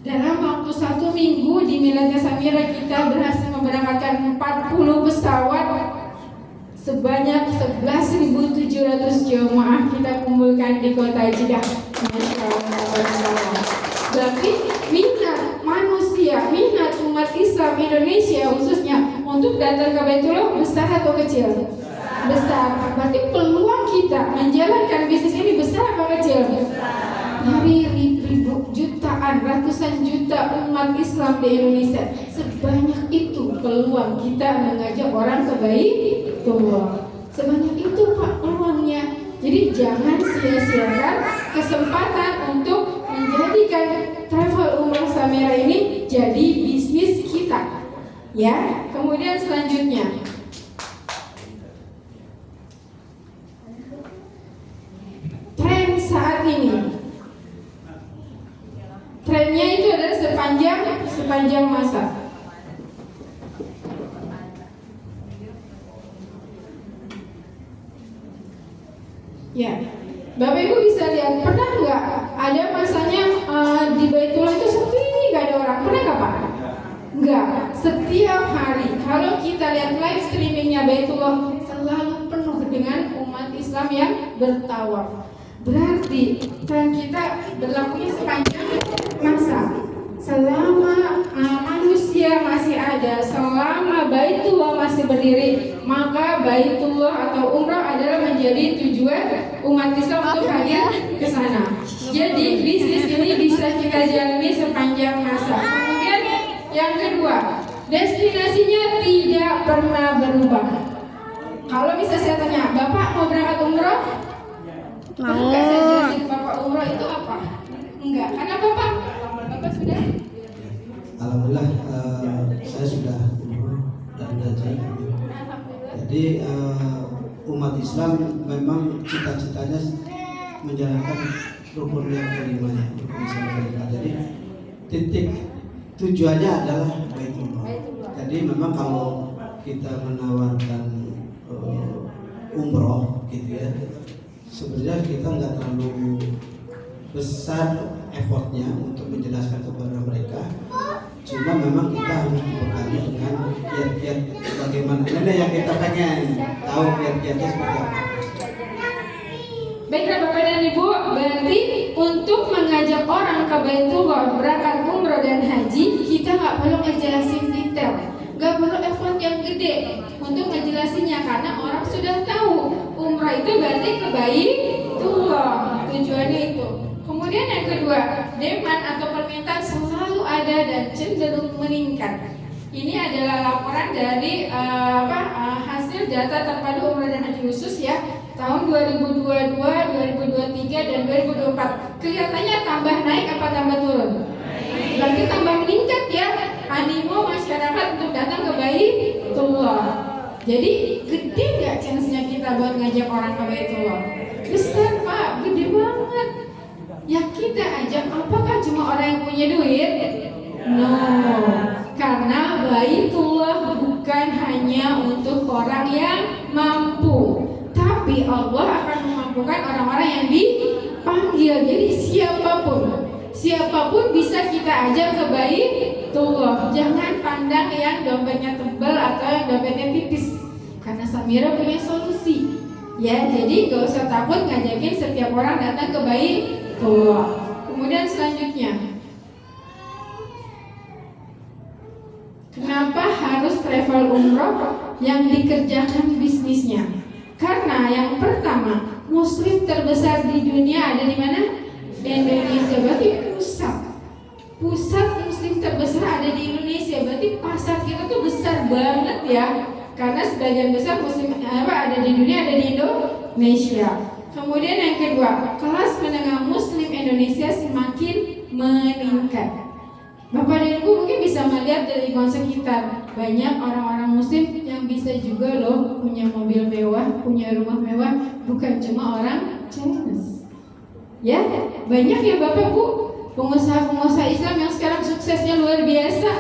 Dalam waktu 1 minggu di Miladnya Samira kita berhasil memberangkatkan 40 pesawat sebanyak 11.700 jemaah kita kumpulkan di kota Jeddah. Masya Allah. Berarti minat manusia, minat umat Islam Indonesia khususnya untuk datang ke Baitullah besar atau kecil? Besar. Berarti peluang kita menjalankan bisnis ini besar atau kecil? Dari ribu, jutaan, ratusan juta umat Islam di Indonesia, sebanyak itu peluang kita mengajak orang ke Baitullah. Sebanyak itu Pak peluangnya. Jadi jangan sia-siakan kesempatan untuk menjadikan travel umrah Samira ini jadi bisnis kita. Ya, kemudian selanjutnya tren saat ini. Trennya itu adalah sepanjang masa. Ya, Bapak Ibu bisa lihat, pernah nggak ada masanya di Baitullah itu sepi, nggak ada orang? Pernah nggak Pak? Nggak. Setiap hari kalau kita lihat live streamingnya Baitullah selalu penuh dengan umat Islam yang bertawaf. Berarti tren kita berlakunya sepanjang masa. Selama manusia masih ada, selama Baitullah masih berdiri, maka Baitullah atau umrah adalah menjadi tujuan umat Islam untuk hadir ke sana. Jadi bisnis ini bisa kita jalani sepanjang masa. Kemudian yang kedua, destinasinya tidak pernah berubah. Kalau bisa saya tanya, Bapak mau berangkat umrah? Mau. Enggak, saya jelasin Bapak umrah itu apa? Enggak, kenapa Pak? Bapak sudah? Alhamdulillah saya sudah umroh dan haji. Jadi umat Islam memang cita-citanya menjalankan rukun yang kelima, rukun Islam kelima. Jadi titik tujuannya adalah Baitullah. Jadi memang kalau kita menawarkan umroh gitu ya, sebenarnya kita nggak terlalu besar effortnya untuk menjelaskan kepada mereka. Cuma memang kita harus dibekali dengan kiat-kiat bagaimana. Ini yang kita pengen tahu kiat-kiatnya seperti apa. Baiklah Bapak dan Ibu, berarti untuk mengajak orang ke Baitullah berangkat umroh dan haji, kita nggak perlu ngejelasin detail, nggak perlu effort yang gede untuk ngejelasinnya karena orang sudah tahu umrah itu berarti ke Baitullah, tujuannya itu. Kemudian yang kedua, demand atau permintaan selalu ada dan cenderung meningkat. Ini adalah laporan dari hasil data terpadu umrah dan haji khusus ya tahun 2022, 2023 dan 2024. Kelihatannya tambah naik apa tambah turun? Berarti tambah meningkat ya animo masyarakat untuk datang ke Baitullah. Jadi gede nggak chance-nya kita buat ngajak orang ke Baitullah? Besar Pak, gede banget. Yang kita ajak apakah cuma orang yang punya duit? No, karena Baitullah bukan hanya untuk orang yang mampu, tapi Allah akan memampukan orang-orang yang dipanggil. Jadi siapapun bisa kita ajak ke Baitullah. Jangan pandang yang dompetnya tebal atau yang dompetnya tipis, karena Samira punya solusi. Ya, jadi gak usah takut ngajakin setiap orang datang ke Baitullah. Kemudian selanjutnya, kenapa harus travel umroh yang dikerjakan bisnisnya? Karena yang pertama, Muslim terbesar di dunia ada di mana? Indonesia. Berarti pusat Muslim terbesar ada di Indonesia. Berarti pasar kita tuh besar banget ya. Karena sebagian besar Muslim ada di dunia ada di Indonesia. Kemudian yang kedua, kelas menengah Muslim Indonesia semakin meningkat. Bapak dan Ibu mungkin bisa melihat dari konsep kita, banyak orang-orang Muslim yang bisa juga loh punya mobil mewah, punya rumah mewah, bukan cuma orang Chinese. Ya, banyak ya Bapak Bu, pengusaha-pengusaha Islam yang sekarang suksesnya luar biasa,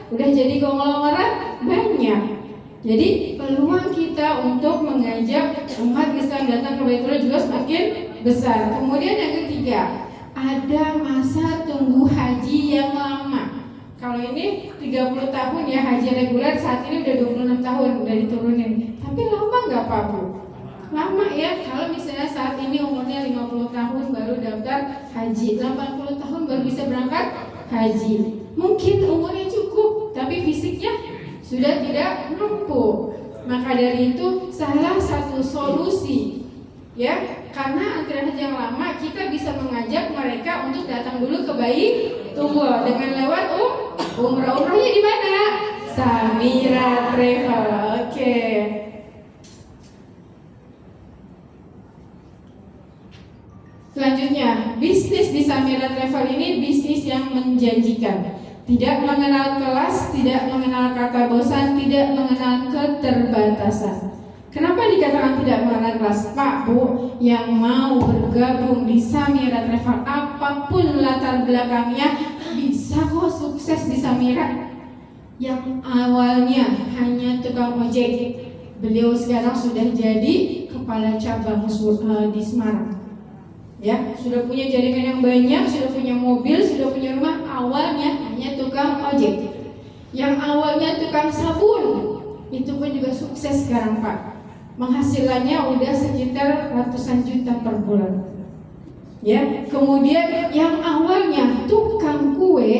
udah jadi konglomerat banyak. Jadi peluang kita untuk mengajak umat Islam datang ke Baitullah juga semakin besar. Kemudian yang ketiga, ada masa tunggu haji yang lama. Kalau ini 30 tahun ya haji reguler, saat ini udah 26 tahun udah diturunin. Tapi lama nggak Pak Bu? Lama ya. Kalau misalnya saat ini umurnya 50 tahun baru daftar haji, 80 tahun baru bisa berangkat haji. Mungkin umurnya cukup, tapi fisiknya sudah tidak mampu. Maka dari itu salah satu solusi ya, karena antrian haji yang lama, kita bisa mengajak mereka untuk datang dulu ke Baitullah dengan lewat umrah. Umrahnya di mana? Samira Travel. Oke. Selanjutnya, bisnis di Samira Travel ini bisnis yang menjanjikan. Tidak mengenal kelas, tidak mengenal kata bosan, tidak mengenal keterbatasan. Kenapa dikatakan tidak mengenal kelas? Pak Bu, yang mau bergabung di Samira Travel, apapun latar belakangnya, bisa kok sukses di Samira. Yang awalnya hanya tukang ojek, beliau sekarang sudah jadi kepala cabang di Semarang. Ya, sudah punya jaringan yang banyak, sudah punya mobil, sudah punya rumah. Awalnya hanya tukang ojek. Yang awalnya tukang sabun, itu pun juga sukses sekarang Pak. Penghasilannya udah sekitar ratusan juta per bulan. Ya, kemudian yang awalnya tukang kue,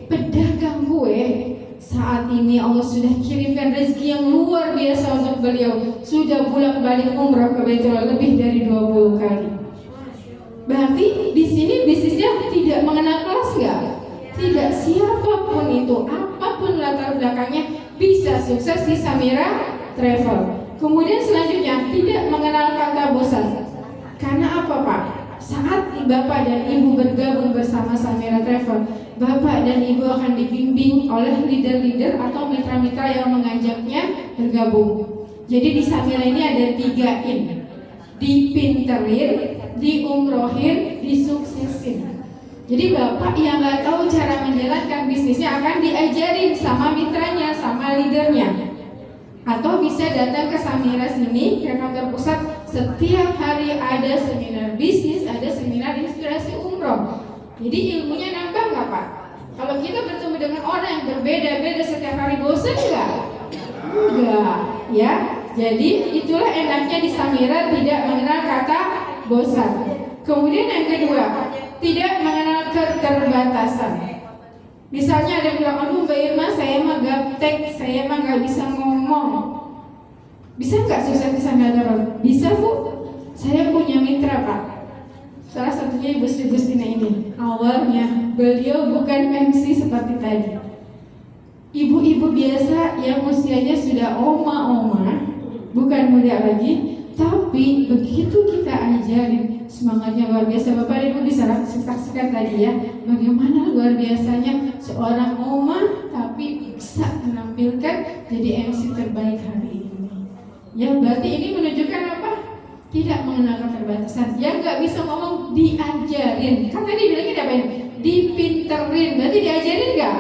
pedagang kue, saat ini Allah sudah kirimkan rezeki yang luar biasa untuk beliau. Sudah bolak-balik umrah ke Baitullah lebih dari 20 kali. Berarti di sini bisnisnya tidak mengenal kelas nggak? Tidak, siapapun itu, apapun latar belakangnya bisa sukses di Samira Travel. Kemudian selanjutnya tidak mengenal kata bosan. Karena apa Pak? Saat Bapak dan Ibu bergabung bersama Samira Travel, Bapak dan Ibu akan dibimbing oleh leader-leader atau mitra-mitra yang mengajaknya bergabung. Jadi di Samira ini ada 3 in. Dipinterin, diumrohin, disuksesin. Jadi Bapak yang nggak tahu cara menjalankan bisnisnya akan diajarin sama mitranya, sama leadernya. Atau bisa datang ke Samira sini, ke kantor pusat. Setiap hari ada seminar bisnis, ada seminar inspirasi umroh. Jadi ilmunya nambah nggak Pak? Kalau kita bertemu dengan orang yang berbeda-beda setiap hari, bosan nggak? Enggak, ya. Jadi itulah enaknya di Samira, tidak mengenal kata bosan. Kemudian yang kedua, tidak mengenal keterbatasan. Misalnya ada yang bilang, aduh Mbak Irma, saya mah gaptek, saya mah nggak bisa ngomong. Bisa nggak sukses di Samira? Bisa Bu. Saya punya mitra Pak. Salah satunya Ibu Sri Gustina ini. Awalnya beliau bukan MC seperti tadi. Ibu-ibu biasa yang usianya sudah oma-oma, bukan muda lagi, tapi begitu kita ajarin, semangatnya luar biasa. Bapak dan Ibu bisa saksikan tadi ya, bagaimana luar biasanya seorang oma tapi bisa menampilkan jadi MC terbaik hari ini. Ya, berarti ini menunjukkan apa? Tidak mengenal keterbatasan. Yang nggak bisa ngomong diajarin. Kan tadi bilangnya diapain? Dipinterin. Berarti diajarin nggak?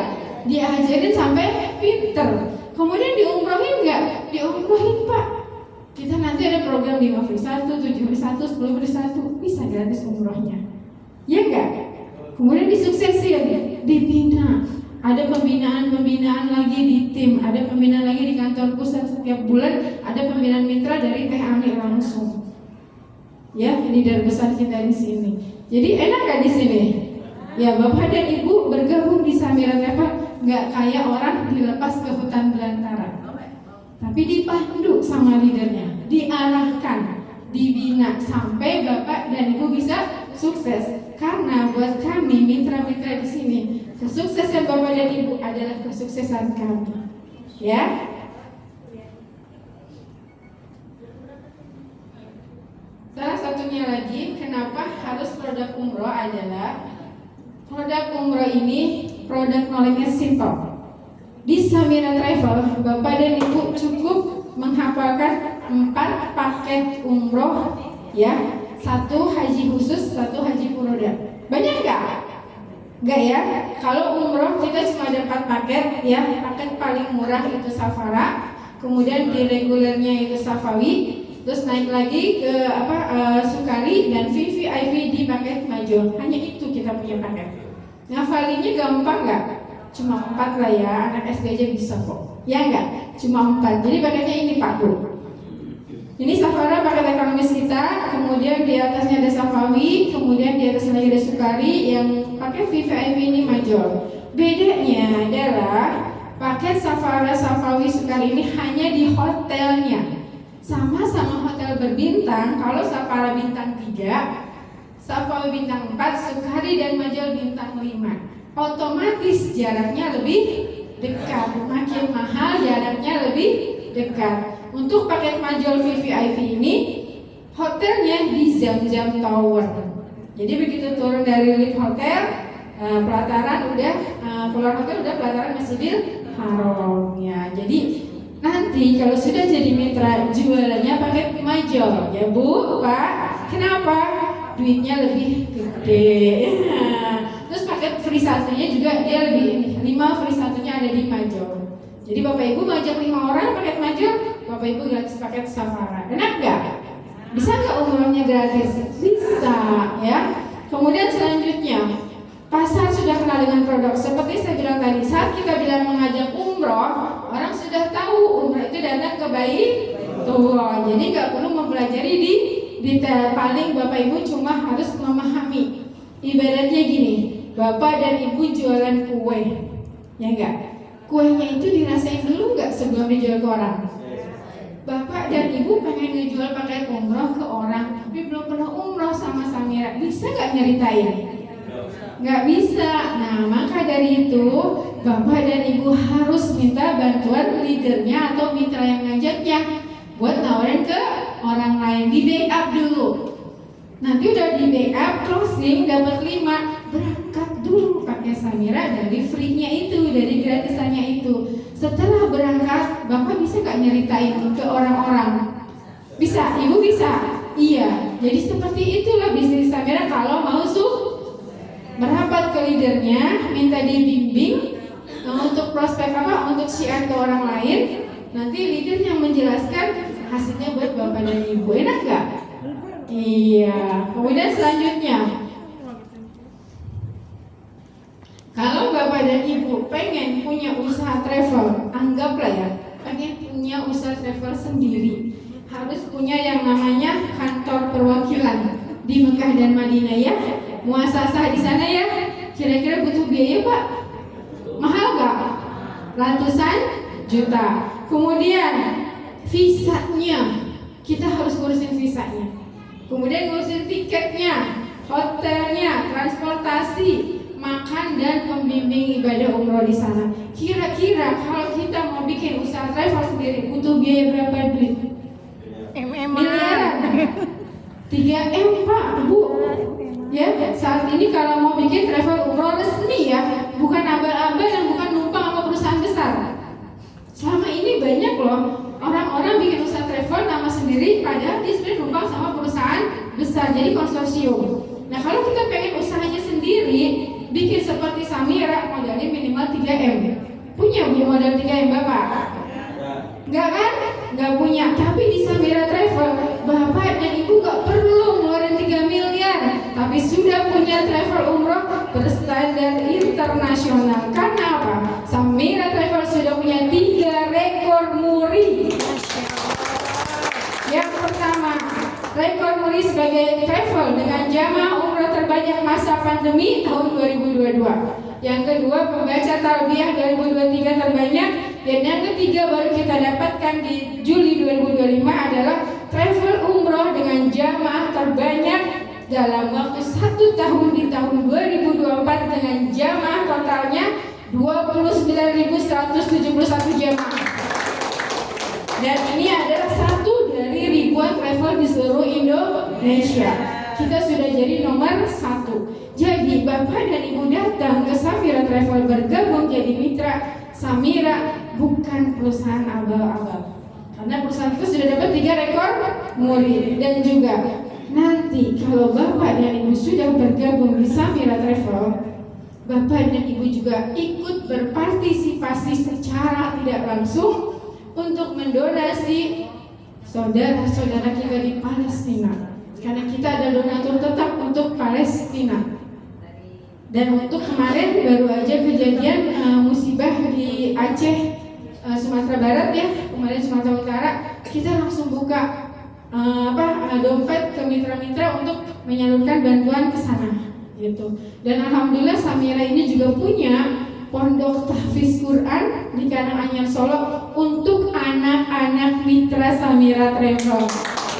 Diajarin sampai pinter. Kemudian diumrohin nggak? Diumrohin Pak. Kita nanti ada program 5 free 1, 7 free 1, 10 free 1, bisa gratis umrohnya. Ya enggak? Kemudian disuksesin, dibina. Ada pembinaan lagi di tim, ada pembinaan lagi di kantor pusat setiap bulan, ada pembinaan mitra dari Teh Ami langsung. Ya, leader besar kita di sini. Jadi enak nggak di sini? Ya, Bapak dan Ibu bergabung di Samira Travel, nggak kayak orang dilepas ke hutan belantara. Tapi dipandu sama leadernya, diarahkan, dibina sampai Bapak dan Ibu bisa sukses. Karena buat kami mitra-mitra di sini, kesuksesan Bapak dan Ibu adalah kesuksesan kami. Ya. Salah satunya lagi, kenapa harus produk umroh adalah produk umroh ini produk knowledge-nya simple. Di Samira Travel, Bapak dan Ibu cukup menghafalkan 4 paket umroh, ya, 1 haji khusus, 1 haji furoda. Banyak nggak? Nggak ya. Kalau umroh kita cuma ada 4 paket, ya. Paket paling murah itu Safara, kemudian di regulernya itu Safawi, terus naik lagi ke Sukari dan VVIP di paket Majul. Hanya itu kita punya paket. Ngafalinnya gampang nggak? cuma 4 lah ya, anak SD aja bisa kok. Ya enggak? Cuma 4. Jadi paketnya ini Pak Bu. Ini Safara paket ekonomis kita, kemudian di atasnya ada Safawi, kemudian di atasnya lagi ada Sukari, yang pakai VVIP ini major. Bedanya adalah paket Safara, Safawi, Sukari ini hanya di hotelnya. Sama-sama hotel berbintang. Kalau Safara bintang 3, Safawi bintang 4, Sukari dan Majol bintang 5. Otomatis jaraknya lebih dekat. Makin mahal jaraknya lebih dekat. Untuk paket Majol VVIP ini hotelnya di Zamzam Tower. Jadi begitu turun dari lift hotel, pelataran udah keluar hotel udah pelataran Masjidil Haram ya. Jadi nanti kalau sudah jadi mitra jualannya paket Majol ya Bu, Pak. Kenapa? Duitnya lebih gede. Terus paket free satunya juga dia lebih 5 free satunya ada di Majol. Jadi Bapak Ibu ngajak 5 orang paket Majol, Bapak Ibu gratis paket Safara. Enak nggak? Bisa nggak umrohnya gratis? Bisa ya. Kemudian selanjutnya, pasar sudah kenal dengan produk. Seperti saya bilang tadi, saat kita bilang mengajak umroh, orang sudah tahu umroh itu datang ke Baitullah. Jadi nggak perlu mempelajari di detail. Paling Bapak Ibu cuma harus memahami. Ibaratnya gini, Bapak dan Ibu jualan kue, ya enggak? Kuenya itu dirasain dulu nggak sebelum dijual ke orang? Bapak dan Ibu pengen ngejual pakai umroh ke orang, tapi belum pernah umroh sama Samira, bisa nggak nyeritain? Nggak bisa. Nah, maka dari itu Bapak dan Ibu harus minta bantuan leadernya atau mitra yang ngajaknya buat nawarin ke orang lain, di backup dulu. Nanti udah di backup, closing dapat 5, berangkat dulu pakai Samira dari free-nya itu, dari gratisannya itu. Setelah berangkat, Bapak bisa nggak nyeritain ke orang-orang? Bisa, Ibu bisa? Iya. Jadi seperti itulah bisnis Samira kalau mau merapat ke leadernya, minta dibimbing untuk prospek apa, untuk share ke orang lain. Nanti leader yang menjelaskan hasilnya buat Bapak dan Ibu. Enak nggak? Iya. Kemudian selanjutnya, kalau Bapak dan Ibu pengen punya usaha travel, anggaplah ya, pengen punya usaha travel sendiri, harus punya yang namanya kantor perwakilan di Mekah dan Madinah ya, muasasah di sana ya. Kira-kira butuh biaya Pak? Mahal nggak? Ratusan juta. Kemudian visanya, kita harus ngurusin visanya. Kemudian ngurusin tiketnya, hotelnya, transportasi, makan dan pembimbing ibadah umroh di sana. Kira-kira kalau kita mau bikin usaha travel sendiri butuh biaya berapa duit? Miliaran. 3M Pak, Bu. Ya, saat ini kalau mau bikin travel umroh resmi ya, bukan abal-abal dan bukan numpang sama perusahaan besar. Selama ini banyak loh orang-orang bikin usaha travel nama sendiri, padahal dia sebenarnya numpang sama perusahaan besar, jadi konsorsium. Nah, kalau kita pengen usahanya sendiri, bikin seperti Samira, modalnya minimal 3M. Punya Bu modal 3M Bapak? Enggak kan? Enggak punya. Tapi di Samira Travel, Bapak dan Ibu enggak perlu ngeluarin 3 miliar, tapi sudah punya travel umroh berstandar internasional. Karena apa? Samira Travel sudah punya 3 rekor muri. Yang pertama, rekor muri sebagai travel dengan jamaah umroh terbanyak masa pandemi tahun 2022. Yang kedua, pembaca talbiyah 2023 terbanyak. Dan yang ketiga baru kita dapatkan di Juli 2025 adalah travel umroh dengan jamaah terbanyak dalam waktu 1 tahun di tahun 2024 dengan jamaah totalnya 29.171 jamaah. Dan ini adalah satu dari ribuan travel di seluruh Indonesia. Kita sudah jadi nomor 1. Jadi Bapak dan Ibu datang ke Samira Travel bergabung jadi mitra Samira, bukan perusahaan abal-abal. Karena perusahaan itu sudah dapat 3 rekor muri. Dan juga nanti kalau Bapak dan Ibu sudah bergabung di Samira Travel, Bapak dan Ibu juga ikut berpartisipasi secara tidak langsung untuk mendonasi saudara-saudara kita di Palestina. Karena kita ada donatur tetap untuk Palestina. Dan untuk kemarin baru aja kejadian Aceh, Sumatera Barat ya, kemarin Sumatera Utara, kita langsung buka dompet ke mitra-mitra untuk menyalurkan bantuan ke sana gitu. Dan alhamdulillah Samira ini juga punya pondok tahfiz Quran di Karanganyar Solo untuk anak-anak mitra Samira Travel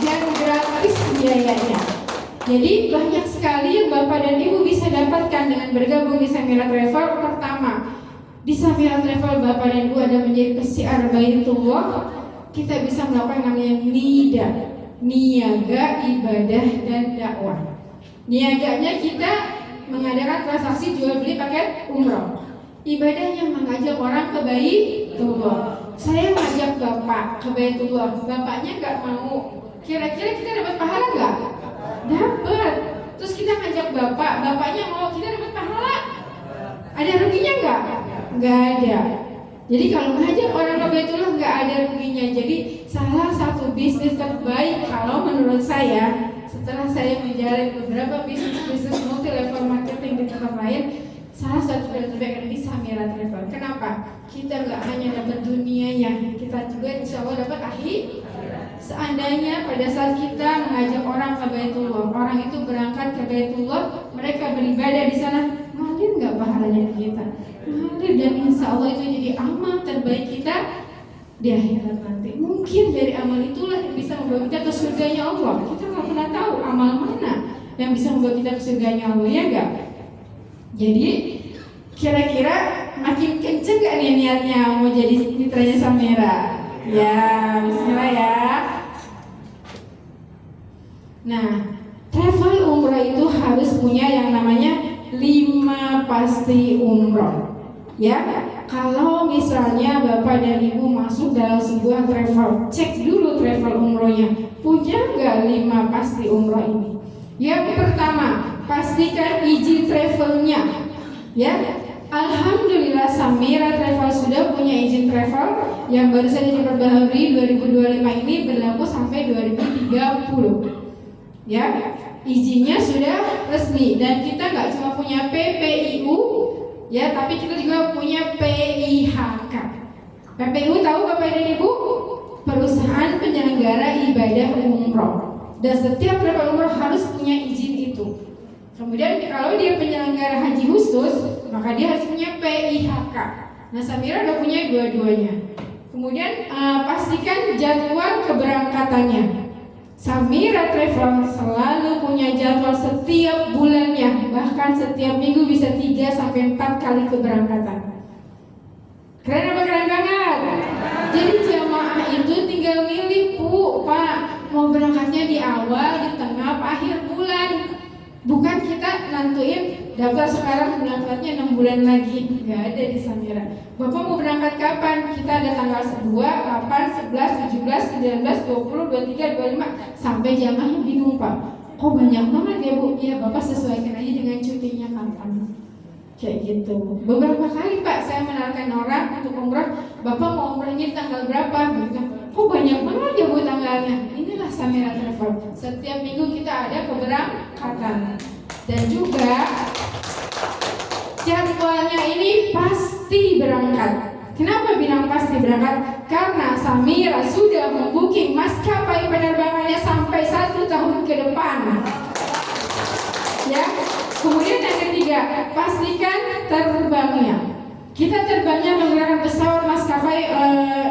yang gratis biayanya. Jadi banyak sekali yang Bapak dan Ibu bisa dapatkan dengan bergabung di Samira Travel. Pertama, di Samira Travel Bapak dan Ibu ada menjadi pesiar Baitullah. Kita bisa melakukan namanya NIDA, niaga, ibadah, dan dakwah. Niaganya kita mengadakan transaksi jual beli paket umroh. Ibadahnya mengajak orang ke Baitullah. Saya ngajak Bapak ke Baitullah, Bapaknya nggak mau. Kira-kira kita dapat pahala nggak? Dapat. Terus kita ngajak Bapaknya mau, kita dapat pahala? Ada ruginya nggak? Nggak ada. Jadi kalau ngajak orang ke Baitullah nggak ada ruginya. Jadi salah satu bisnis terbaik kalau menurut saya, setelah saya menjalani beberapa bisnis multi level marketing di tempat lain, salah satu yang terbaik ada di Samira Travel. Kenapa? Kita nggak hanya dapat dunianya, kita juga insya Allah dapat akhir. Seandainya pada saat kita mengajak orang ke Baitullah, orang itu berangkat ke Baitullah, mereka beribadah di sana, ngalir nggak pahalanya kita? Ngalir, dan insya Allah itu jadi amal terbaik kita di akhirat nanti. Mungkin dari amal itulah yang bisa membawa kita ke surganya Allah. Kita nggak pernah tahu amal mana yang bisa membawa kita ke surganya Allah, ya nggak? Jadi kira-kira makin kenceng gak nih niatnya mau jadi mitranya Samira? Ya, bismillah ya. Nah, travel umroh itu harus punya yang namanya 5 pasti umroh. Ya, kalau misalnya Bapak dan Ibu masuk dalam sebuah travel, cek dulu travel umrohnya punya nggak 5 pasti umroh ini. Yang pertama, pastikan izin travelnya. Ya, alhamdulillah Samira Travel sudah punya izin travel yang baru saja diperbaharui 2025 ini berlaku sampai 2030. Ya, izinnya sudah resmi dan kita nggak cuma punya PPIU, ya, tapi kita juga punya PIHK. PPIU tahu Bapak dan Ibu? Perusahaan penyelenggara ibadah umroh. Dan setiap travel umroh harus punya izin itu. Kemudian kalau dia penyelenggara haji khusus, maka dia harus punya PIHK. Nah, Samira udah punya dua-duanya. Kemudian pastikan jadwal keberangkatannya. Samira Travel selalu punya jadwal setiap bulannya, bahkan setiap minggu bisa 3-4 kali keberangkatan. Keren apa keren banget? Jadi jamaah itu tinggal milih, Pak, mau berangkatnya di awal, di tengah, apa akhir bulan. Bukan kita nantuin daftar sekarang berangkatnya 6 bulan lagi. Nggak ada di Samira. Bapak mau berangkat kapan? Kita ada tanggal 2, 8, 11, 17, 19, 20, 23, 25. Sampai jamaahnya bingung, Pak, kok banyak banget ya Bu? Ya Bapak sesuaikan aja dengan cutinya kapan. Kayak gitu. Beberapa kali Pak saya menawarkan orang untuk umrah, Bapak mau umrahnya tanggal berapa? Gitu. Kok banyak banget ya Bu tanggalnya? Inilah Samira Travel. Setiap minggu kita ada keberangkatan. Dan juga jadwalnya ini pasti berangkat. Kenapa bilang pasti berangkat? Karena Samira sudah membooking maskapai penerbangannya sampai 1 tahun ke depan. Ya. Kemudian yang ketiga, pastikan terbangnya. Kita terbangnya menggunakan pesawat maskapai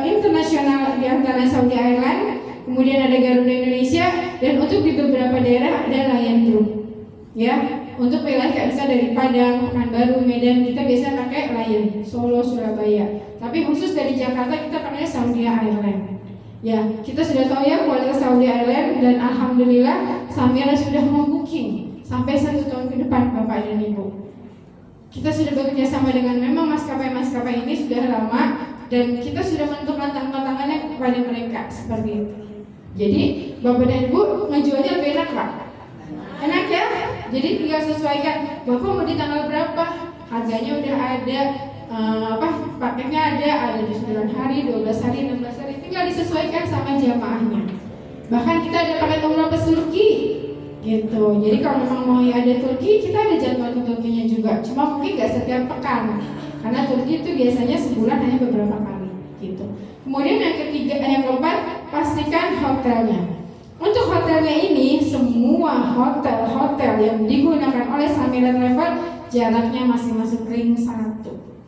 internasional di antara Saudi Airlines, kemudian ada Garuda Indonesia, dan untuk di beberapa daerah ada Lion Group. Ya, untuk wilayah kayak misalnya dari Padang, Pekanbaru, Medan, kita biasa pakai Lion, Solo, Surabaya. Tapi khusus dari Jakarta kita pakai Saudi Airlines. Ya, kita sudah tahu ya kualitas Saudi Airlines, dan alhamdulillah Samira sudah membooking sampai 1 tahun ke depan Bapak dan Ibu. Kita sudah bekerja sama dengan memang maskapai-maskapai ini sudah lama, dan kita sudah menentukan tantangannya kepada mereka seperti itu. Jadi Bapak dan Ibu ngejualnya lebih enak Pak. Enak ya? Jadi tinggal sesuaikan Bapak mau di tanggal berapa, harganya udah ada, paketnya ada di 9 hari, 12 hari, 16 hari, tinggal disesuaikan sama jamaahnya. Bahkan kita ada paket umrah ke Turki gitu. Jadi kalau memang mau ada Turki, kita ada jadwal ke Turkinya juga. Cuma mungkin nggak setiap pekan, karena Turki itu biasanya sebulan hanya beberapa kali gitu. Kemudian yang keempat, pastikan hotelnya. Untuk hotelnya ini, semua hotel yang digunakan oleh Samira Travel jaraknya masih masuk ring 1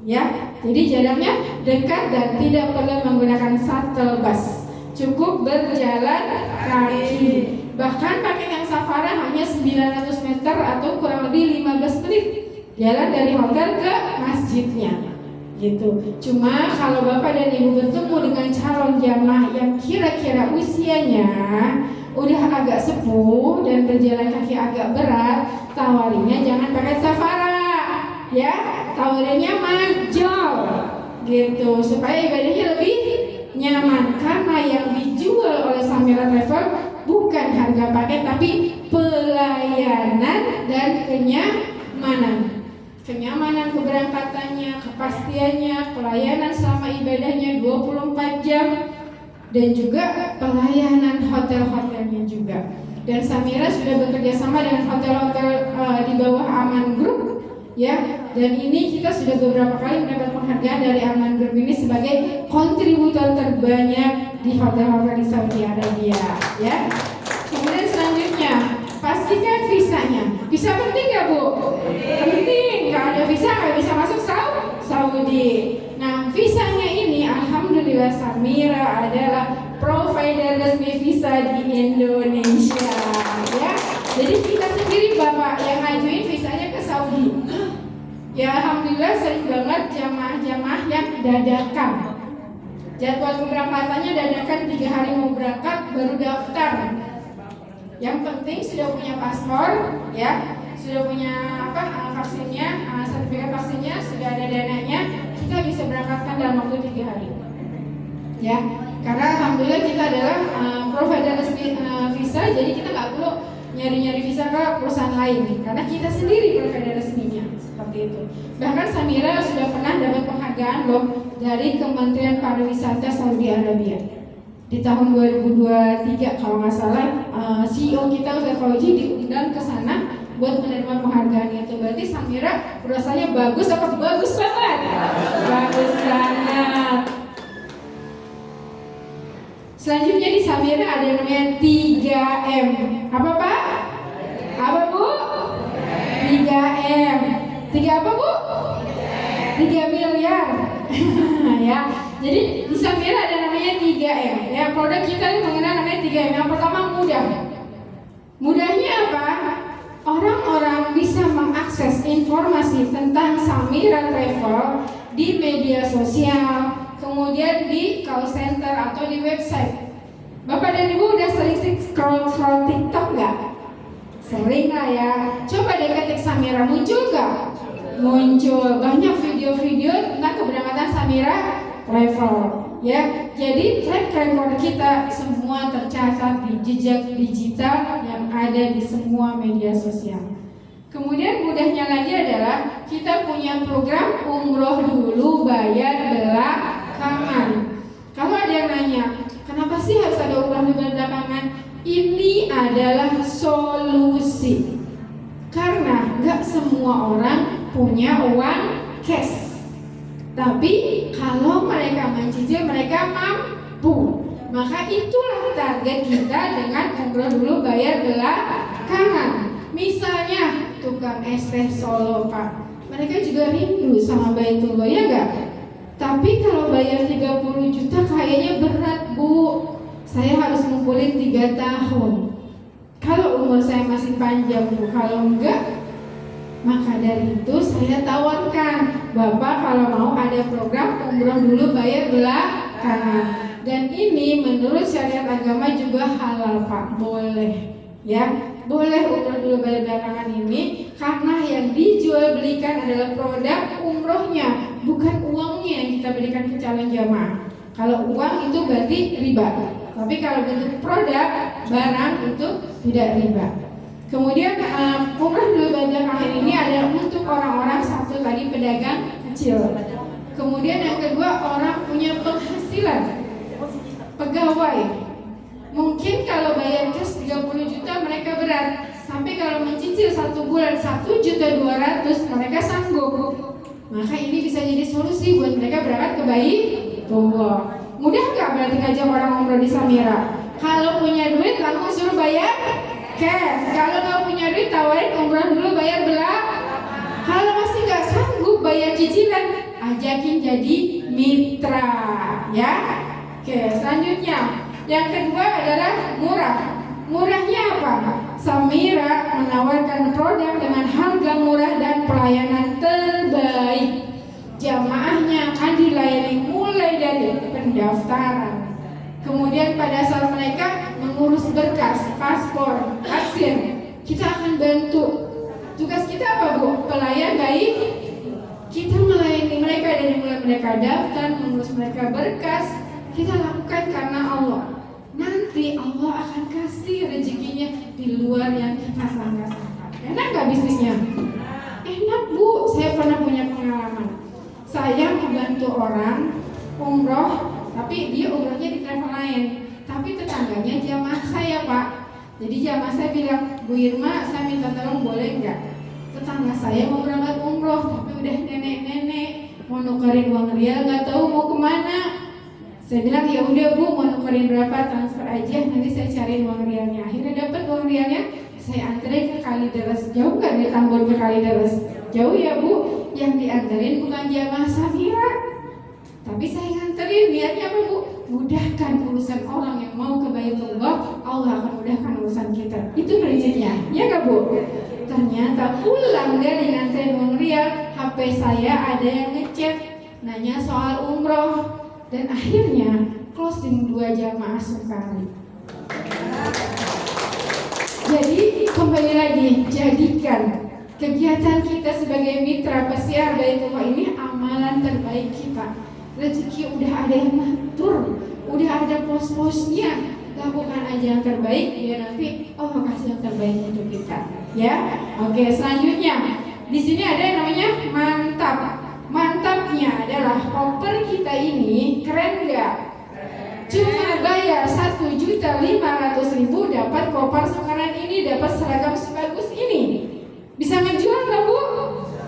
ya. Jadi jaraknya dekat dan tidak perlu menggunakan shuttle bus, cukup berjalan kaki. Bahkan paket yang Safara hanya 900 meter atau kurang lebih 15 menit jalan dari hotel ke masjidnya gitu. Cuma kalau Bapak dan Ibu bertemu dengan calon jamaah yang kira-kira usianya udah agak sepuh dan berjalan kaki agak berat, tawarinnya jangan pakai Safara ya, tawarinnya Majol gitu, supaya ibadahnya lebih nyaman. Karena yang dijual oleh Samira Travel bukan harga paket, tapi pelayanan dan kenyamanan keberangkatannya, kepastiannya, pelayanan selama ibadahnya 24 jam, dan juga pelayanan hotel-hotelnya juga. Dan Samira sudah bekerja sama dengan hotel-hotel di bawah Aman Group ya. Dan ini kita sudah beberapa kali mendapat penghargaan dari Aman Group ini sebagai kontributor terbanyak di hotel-hotel di Saudi Arabia ya. Kemudian selanjutnya, pastikan visanya. Visa penting nggak Bu? Penting. Kalau ada visa nggak bisa masuk Saudi. Nah, visanya ini alhamdulillah Samira adalah provider resmi visa di Indonesia ya. Jadi kita sendiri Bapak yang ngajuin visanya ke Saudi. Ya alhamdulillah sering banget jamaah-jamaah yang dadakan. Jadwal keberangkatannya dadakan 3 hari mau berangkat baru daftar. Yang penting sudah punya paspor ya, sudah punya vaksinnya, sertifikat vaksinnya, sudah ada dananya, kita bisa berangkatkan dalam waktu 3 hari ya. Karena alhamdulillah kita adalah provider resmi visa, jadi kita nggak perlu nyari-nyari visa ke perusahaan lain, karena kita sendiri provider resminya, seperti itu. Bahkan Samira sudah pernah dapat penghargaan loh dari Kementerian Pariwisata Saudi Arabia di tahun 2023 kalau nggak salah. CEO kita Ustaz Fauji diundang ke sana buat menerima penghargaan itu. Berarti Samira rasanya bagus apa bagus banget? Bagus banget. Selanjutnya di Samira ada yang namanya 3M. Apa Pak? Apa Bu? 3M. 3 apa Bu? 3 miliar. Ya. Jadi di Samira ada namanya 3M. Ya, produk kita ini mengenal namanya 3M. Yang pertama mudah. Mudahnya apa? Orang-orang bisa mengakses informasi tentang Samira Travel di media sosial, kemudian di call center atau di website. Bapak dan Ibu udah sering scroll TikTok nggak? Sering lah ya. Coba deh ketik Samira, muncul nggak? Muncul banyak video-video tentang keberangkatan Samira Travel. Ya, jadi track record kita semua tercatat di jejak digital yang ada di semua media sosial. Kemudian mudahnya lagi adalah kita punya program umroh dulu bayar belakangan. Kalau ada yang nanya, kenapa sih harus ada umroh dulu bayar belakangan? Ini adalah solusi. Karena nggak semua orang punya uang cash. Tapi kalau mereka mencicil, mereka mampu. Maka itulah target kita dengan umroh dulu bayar belakangan. Misalnya tukang es teh Solo Pak, mereka juga rindu sama Baitullah ya enggak? Tapi kalau bayar 30 juta kayaknya berat Bu. Saya harus ngumpulin 3 tahun. Kalau umur saya masih panjang Bu, kalau enggak, maka dari itu saya tawarkan, Bapak kalau mau ada program umroh dulu bayar belakangan. Dan ini menurut syariat agama juga halal Pak, boleh ya. Boleh umroh dulu bayar belakangan ini karena yang dijual belikan adalah produk umrohnya, bukan uangnya yang kita berikan ke calon jamaah. Kalau uang itu berarti riba, tapi kalau bentuk produk barang itu tidak riba. Kemudian umroh dulu bayar belakangan ini adalah untuk orang-orang satu tadi pedagang kecil. Kemudian yang kedua orang punya penghasilan, pegawai. Mungkin kalau bayar cash 30 juta mereka berat, sampai kalau mencicil 1 bulan 1.200.000 mereka sanggup. Maka ini bisa jadi solusi buat mereka berangkat ke Baitullah. Mudah nggak berarti ngajak orang umroh di Samira? Kalau punya duit langsung suruh bayar cash. Kalau nggak punya duit tawarin umroh dulu bayar belakang. Kalau masih nggak sanggup bayar cicilan, ajakin jadi mitra, ya. Oke, selanjutnya yang kedua adalah murah. Murahnya apa? Samira menawarkan produk dengan harga murah dan pelayanan terbaik. Jamaahnya akan dilayani mulai dari pendaftaran. Kemudian pada saat mereka mengurus berkas, paspor, vaksin, kita akan bantu. Tugas kita apa, Bu? Pelayan baik. Kita melayani mereka dari mulai mereka daftar, mengurus mereka berkas. Kita lakukan karena Allah. Nanti Allah akan kasih rezekinya di luar yang kita sangka-sangka. Enak gak bisnisnya? Enak, Bu. Saya pernah punya pengalaman. Saya membantu orang umroh, tapi dia umrohnya di travel lain. Tapi tetangganya jamaah saya, Pak. Jadi jamaah saya bilang, Bu Irma, saya minta tolong boleh nggak? Tetangga saya mau berangkat umroh, tapi udah nenek-nenek, mau nukerin uang rial, nggak tahu mau kemana. Saya bilang ya udah Bu, mau nukerin berapa transfer aja, nanti saya cariin uang rialnya. Akhirnya dapat uang rialnya, saya anterin ke Kalideres. Jauh nggak dari Tambun ke Kalideres? Jauh ya Bu. Yang dianterin bukan jamaah Samira, tapi saya nganterin. Biarnya apa Bu? Mudahkan urusan orang yang mau ke Baitullah, Allah akan mudahkan urusan kita. Itu prinsipnya, ya nggak Bu? Ternyata pulang dari nganterin uang rial, HP saya ada yang ngechat, nanya soal umroh, dan akhirnya closing 2 jamaah sekali. Jadi kembali lagi, jadikan kegiatan kita sebagai mitra pesiar Baitullah ini amalan terbaik kita. Rezeki udah ada yang ngatur, udah ada pos-posnya. Lakukan aja yang terbaik, biar nanti Allah kasih yang terbaik untuk kita. Ya, oke. Selanjutnya, di sini ada yang namanya mantap. Mantapnya adalah koper kita ini keren nggak? Cuma bayar 1.500.000 dapat koper sekarang ini, dapat seragam sebagus ini. Bisa ngejual nggak Bu?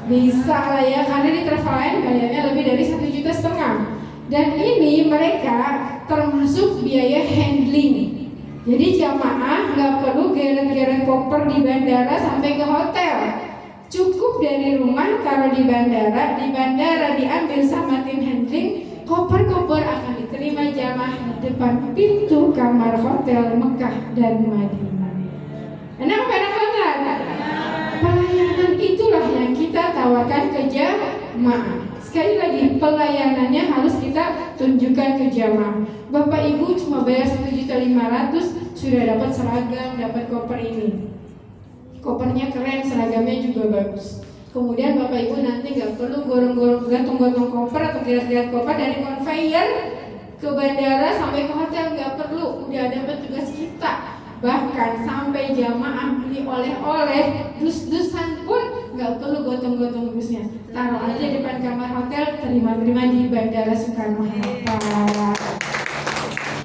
Bisa lah ya, karena di travel lain bayarnya lebih dari 1,5 juta. Dan ini mereka termasuk biaya handling. Jadi jamaah nggak perlu geret-geret koper di bandara sampai ke hotel. Cukup dari rumah taruh di bandara diambil sama tim handling, koper-koper akan diterima jamaah di depan pintu kamar hotel Mekah dan Madinah. Enak banget. Pelayanan itulah yang kita tawarkan ke jamaah. Sekali lagi, pelayanannya harus kita tunjukkan ke jamaah. Bapak Ibu cuma bayar 1.500.000 sudah dapat seragam, dapat koper ini. Kopernya keren, seragamnya juga bagus. Kemudian Bapak Ibu nanti nggak perlu gorong-gorong gantung-gantung koper atau geret-geret koper dari conveyor ke bandara sampai ke hotel, nggak perlu. Udah ada petugas kita. Bahkan sampai jamaah beli oleh-oleh, dus-dusan pun nggak perlu gotong-gotong busnya. Taruh aja depan kamar hotel, terima-terima di Bandara Soekarno-Hatta.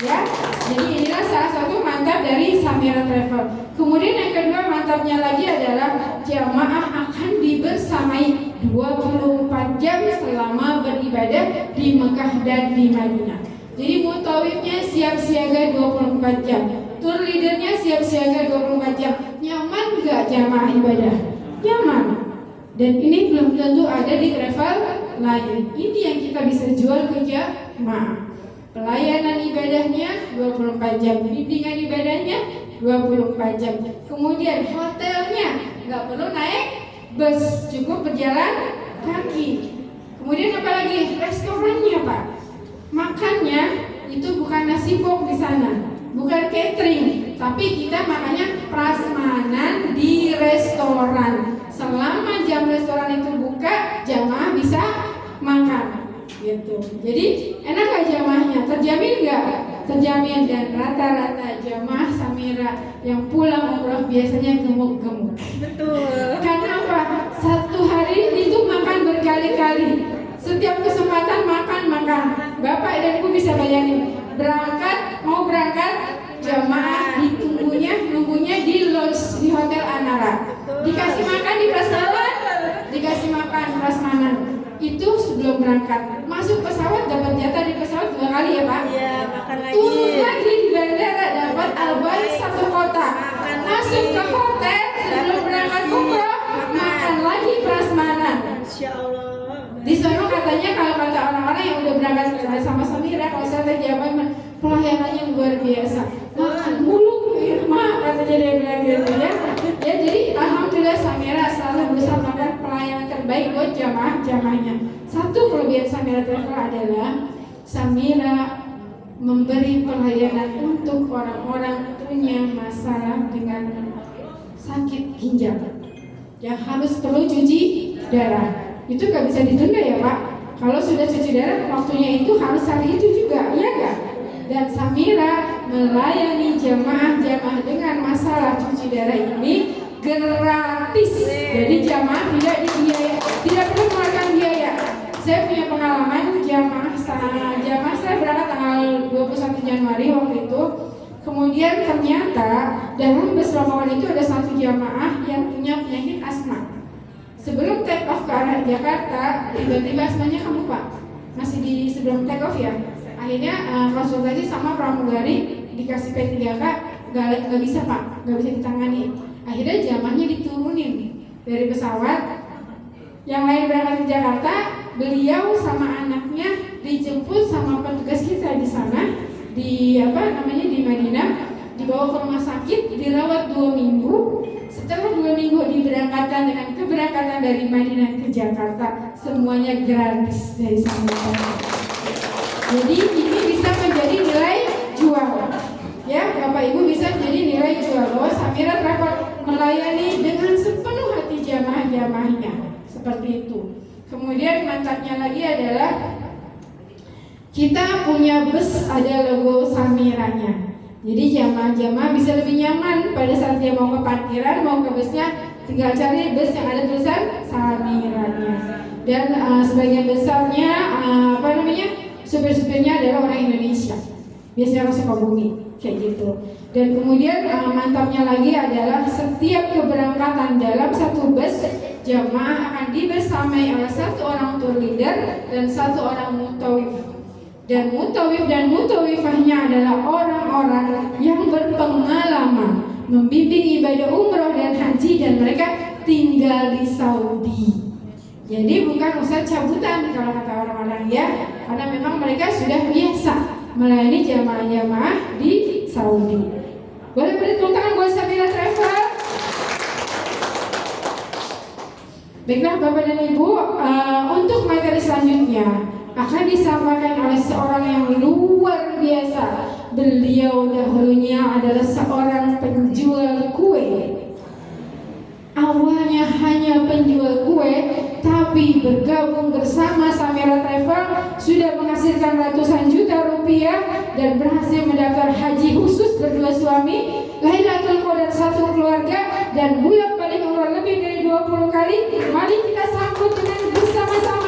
Ya, jadi inilah salah satu mantap dari Samira Travel. Kemudian yang kedua mantapnya lagi adalah jamaah akan dibersamai 24 jam selama beribadah di Mekah dan di Madinah. Jadi mutawifnya siap siaga 24 jam, tour leadernya siap siaga 24 jam. Nyaman gak jamaah ibadah? Nyaman. Dan ini belum tentu ada di travel lain. Ini yang kita bisa jual ke jamaah. Pelayanan ibadahnya 24 jam, bimbingan ibadahnya 24 jam. Kemudian hotelnya nggak perlu naik bus, cukup berjalan kaki. Kemudian apalagi restorannya Pak, makannya itu bukan nasi pok di sana, bukan catering, tapi kita makannya prasmanan di restoran. Selama jam restoran itu buka, jamaah bisa makan. Gitu. Jadi enak gak jamaahnya? Terjamin gak? Terjamin. Dan rata-rata jamaah Samira yang pulang umroh biasanya gemuk-gemuk. Betul. Karena apa? Satu hari itu makan berkali-kali. Setiap kesempatan makan. Bapak dan Ibu bisa bayangin. Mau berangkat jamaah nunggunya di lodge di Hotel Anara. Dikasih makan di prasmanan, dikasih makan prasmanan. berangkat. Masuk pesawat dapat jatah di pesawat 2 kali ya Pak. Iya, makan lagi. Turun lagi di bandara dapat albaik 1 kota. Makan Masuk lagi. ke hotel sebelum berangkat umroh makan lagi prasmanan. Insya Allah. Di sana katanya kalau kata orang-orang yang udah berangkat sama Samira, kalau saya tadi apa pelayanannya luar biasa. Makan mulu Irma katanya dia bilang gitu ya. Ya jadi alhamdulillah Samira selalu berusaha melakukan pelayanan terbaik buat jamaah-jamaahnya. Satu kelebihan Samira Travel adalah Samira memberi pelayanan untuk orang-orang punya masalah dengan sakit ginjal yang harus perlu cuci darah. Itu gak bisa ditunda ya Pak. Kalau sudah cuci darah waktunya itu harus hari itu juga, iya gak? Dan Samira melayani jamaah-jamaah dengan masalah cuci darah ini gratis. Jadi jamaah tidak dibiayai, tidak perlu mengeluarkan biaya. Saya punya pengalaman jamaah saya berangkat tanggal 21 Januari waktu itu. Kemudian ternyata dalam bus rombongan itu ada satu jamaah yang punya penyakit asma. Sebelum take off ke arah Jakarta, tiba-tiba asmanya kamu Pak, masih di sebelum take off ya. Akhirnya konsultasi sama pramugari, dikasih P3K, nggak bisa Pak, nggak bisa ditangani. Akhirnya jamaahnya diturunin dari pesawat. Yang lain berangkat ke Jakarta, beliau sama anaknya dijemput sama petugas kita di sana, di di Madinah, dibawa ke rumah sakit, dirawat 2 minggu. Setelah 2 minggu diberangkatkan dengan keberangkatan dari Madinah ke Jakarta, semuanya gratis dari Samira. Jadi ini bisa menjadi nilai jual, ya Bapak Ibu bisa jadi nilai jual bahwa Samira Travel melayani dengan sepenuh hati jamaah-jamaahnya seperti itu. Kemudian mantapnya lagi adalah kita punya bus ada logo Samiranya. Jadi jamaah-jamaah bisa lebih nyaman pada saat dia mau ke parkiran, mau ke busnya, tinggal cari bus yang ada tulisan Samiranya. Dan sebagian besarnya supir-supirnya adalah orang Indonesia. Biasanya orang Sukabumi kayak gitu. Dan kemudian mantapnya lagi adalah setiap keberangkatan dalam satu bus, jamaah akan dibersamai oleh 1 orang tour leader dan 1 orang mutawif. Dan mutawif dan mutawifahnya adalah orang-orang yang berpengalaman membimbing ibadah umroh dan haji dan mereka tinggal di Saudi. Jadi bukan usaha cabutan kalau kata orang-orang ya, karena memang mereka sudah biasa melayani jamaah-jamaah di Saudi. Boleh beri tepuk tangan buat Samira Travel. Baiklah Bapak dan Ibu, untuk materi selanjutnya akan disampaikan oleh seorang yang luar biasa. Beliau dahulunya adalah seorang penjual kue. Awalnya hanya penjual kue, tapi bergabung bersama Samira Travel sudah menghasilkan ratusan juta rupiah dan berhasil mendaftar haji khusus berdua suami, Lailatul Qadar 1 keluarga, dan bolak-balik umroh lebih dari 20 kali. Mari kita sambut dengan bersama-sama